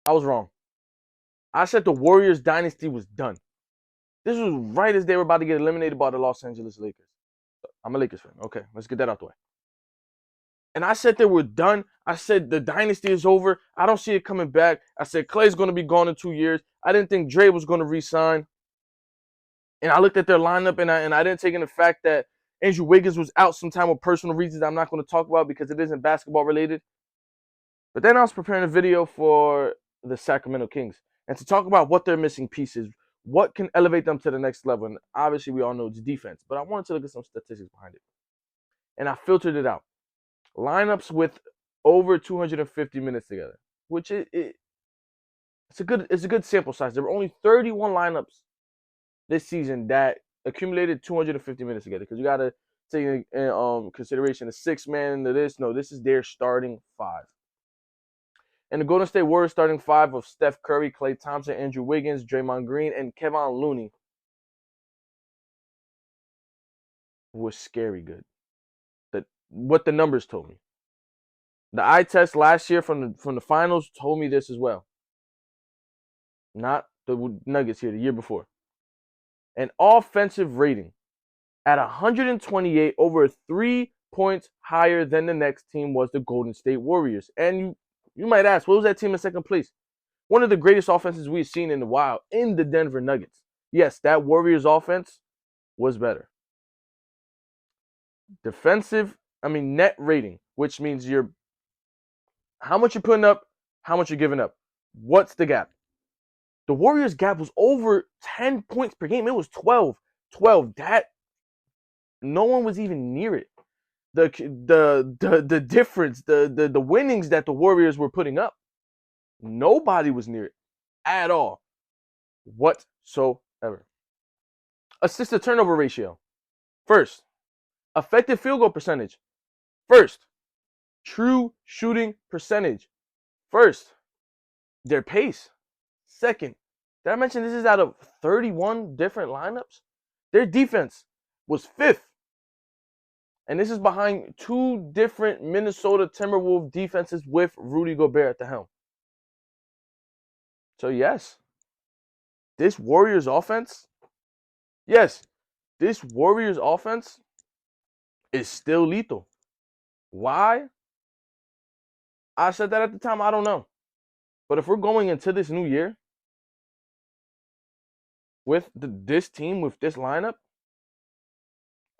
I was wrong. I said the Warriors dynasty was done. This was right as they were about to get eliminated by the Los Angeles Lakers. I'm a Lakers fan. Okay, let's get that out the way. And I said they were done. I said the dynasty is over. I don't see it coming back. I said Clay's going to be gone in 2 years. I didn't think Dre was going to resign. And I looked at their lineup, and I didn't take in the fact that Andrew Wiggins was out sometime with personal reasons I'm not going to talk about because it isn't basketball related. But then I was preparing a video for the Sacramento Kings and to talk about what their missing pieces, what can elevate them to the next level. And obviously, we all know it's defense, but I wanted to look at some statistics behind it. And I filtered it out. Lineups with over 250 minutes together, which it's a good sample size. There were only 31 lineups this season that accumulated 250 minutes together because you got to take in consideration the 6 man into this. No, this is their starting five. And the Golden State Warriors starting five of Steph Curry, Klay Thompson, Andrew Wiggins, Draymond Green, and Kevin Looney was scary good. What the numbers told me. The eye test last year from the finals told me this as well. Not the Nuggets here, the year before. An offensive rating at 128, over 3 points higher than the next team was the Golden State Warriors. And you might ask, what was that team in second place? One of the greatest offenses we've seen in a while in the Denver Nuggets. Yes, that Warriors offense was better. Net rating, which means how much you're putting up, how much you're giving up. What's the gap? The Warriors gap was over 10 points per game. It was 12. That no one was even near it. The difference, the winnings that the Warriors were putting up, nobody was near it at all, whatsoever. Assist to turnover ratio, first. Effective field goal percentage, first. True shooting percentage, first. Their pace, second. Did I mention this is out of 31 different lineups? Their defense was fifth. And this is behind two different Minnesota Timberwolves defenses with Rudy Gobert at the helm. So yes, this Warriors offense is still lethal. Why? I said that at the time, I don't know. But if we're going into this new year with this team, with this lineup,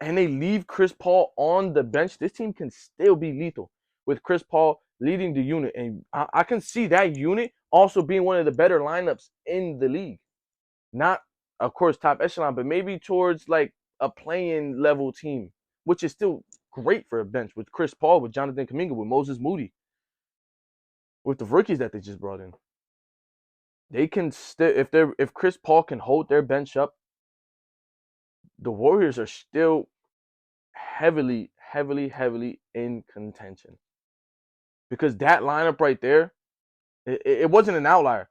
and they leave Chris Paul on the bench, this team can still be lethal with Chris Paul leading the unit. And I can see that unit also being one of the better lineups in the league. Not, of course, top echelon, but maybe towards like a playing level team, which is still great for a bench with Chris Paul, with Jonathan Kuminga, with Moses Moody, with the rookies that they just brought in. They can still, if Chris Paul can hold their bench up, the Warriors are still heavily in contention. Because that lineup right there, it wasn't an outlier.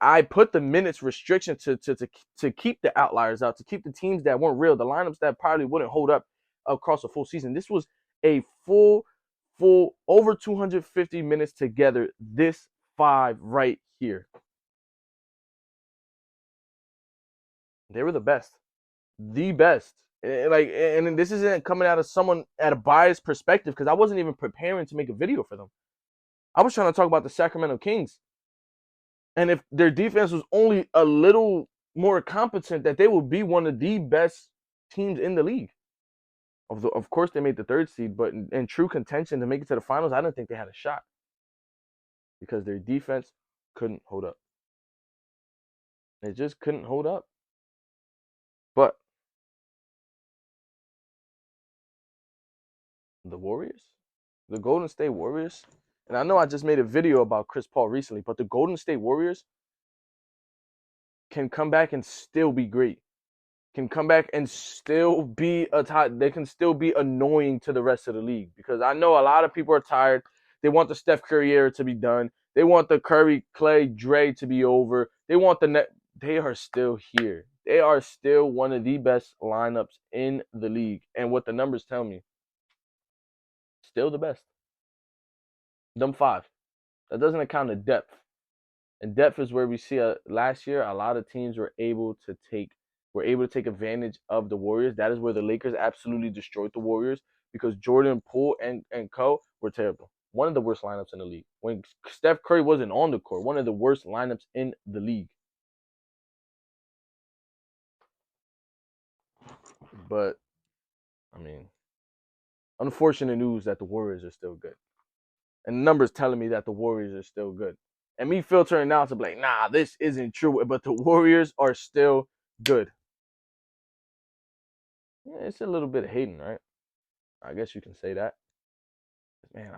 I put the minutes restriction to keep the outliers out, to keep the teams that weren't real, the lineups that probably wouldn't hold up across a full season. This was a full over 250 minutes together. This five right here. They were the best. The best. And this isn't coming out of someone at a biased perspective because I wasn't even preparing to make a video for them. I was trying to talk about the Sacramento Kings. And if their defense was only a little more competent, that they would be one of the best teams in the league. Of course, they made the third seed, but in true contention to make it to the finals, I didn't think they had a shot because their defense couldn't hold up. They just couldn't hold up. But the Warriors, the Golden State Warriors, and I know I just made a video about Chris Paul recently, but the Golden State Warriors can come back and still be great. Can come back and still be they can still be annoying to the rest of the league because I know a lot of people are tired. They want the Steph Curry era to be done. They want the Curry, Clay, Dre to be over. They want the net. They are still here. They are still one of the best lineups in the league. And what the numbers tell me, still the best. Them five. That doesn't account the depth. And depth is where we see last year a lot of teams were able to take advantage of the Warriors. That is where the Lakers absolutely destroyed the Warriors because Jordan Poole and co were terrible. One of the worst lineups in the league. When Steph Curry wasn't on the court, one of the worst lineups in the league. But I mean, unfortunate news that the Warriors are still good. And numbers telling me that the Warriors are still good. And me filtering out to be like, nah, this isn't true. But the Warriors are still good. Yeah, it's a little bit of hating, right? I guess you can say that. Man,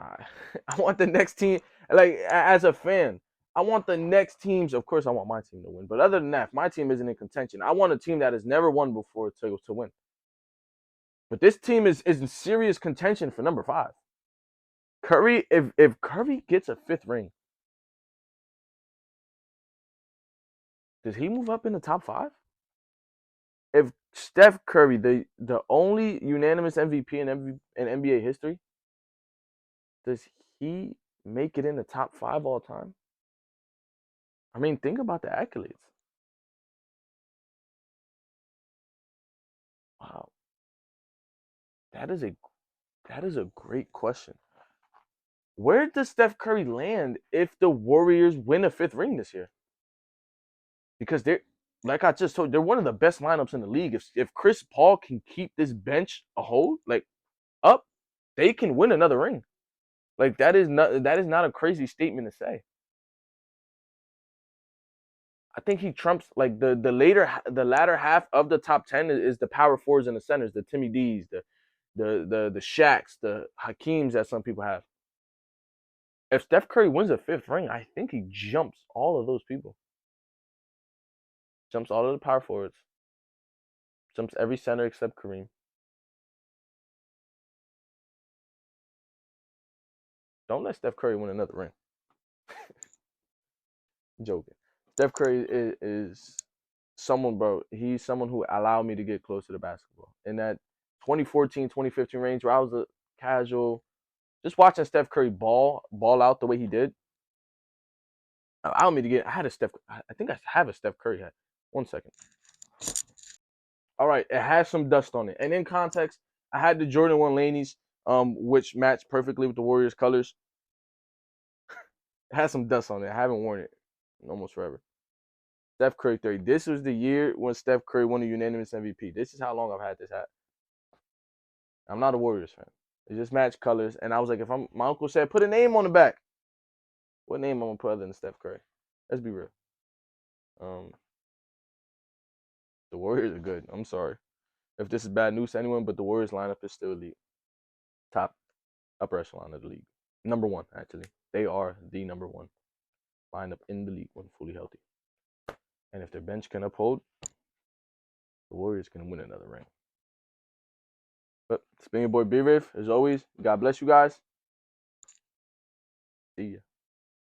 I want the next team, like as a fan, I want the next teams. Of course, I want my team to win. But other than that, if my team isn't in contention, I want a team that has never won before to win. But this team is in serious contention for number 5. Curry, if Curry gets a 5th ring, does he move up in the top 5? If Steph Curry, the only unanimous MVP in NBA history, does he make it in the top 5 all time? I mean, think about the accolades. Wow, that is a great question. Where does Steph Curry land if the Warriors win a 5th ring this year? Because they're, like I just told you, they're one of the best lineups in the league. If Chris Paul can keep this bench a hold, like up, they can win another ring. Like that is not a crazy statement to say. I think he trumps like the latter half of the top 10 is the power forwards and the centers, the Timmy D's, the Shaqs, the Hakeems that some people have. If Steph Curry wins a 5th ring, I think he jumps all of those people. Jumps all of the power forwards. Jumps every center except Kareem. Don't let Steph Curry win another ring. Joking. Steph Curry is someone, bro. He's someone who allowed me to get close to the basketball. In that 2014, 2015 range where I was a casual, just watching Steph Curry ball out the way he did, allowed me to get. I had a Steph. I think I have a Steph Curry hat. 1 second. All right, it has some dust on it. And in context, I had the Jordan 1 Laneys, which matched perfectly with the Warriors colors. It has some dust on it. I haven't worn it in almost forever. Steph Curry 30. This was the year when Steph Curry won a unanimous MVP. This is how long I've had this hat. I'm not a Warriors fan. It just matched colors. And I was like, my uncle said, put a name on the back. What name I'm gonna put other than Steph Curry? Let's be real. Um, the Warriors are good. I'm sorry if this is bad news to anyone, but the Warriors lineup is still elite. Top upper echelon of the league. Number 1, actually. They are the number 1 lineup in the league when fully healthy. And if their bench can uphold, the Warriors can win another ring. But it's been your boy B-Riv. As always, God bless you guys. See ya.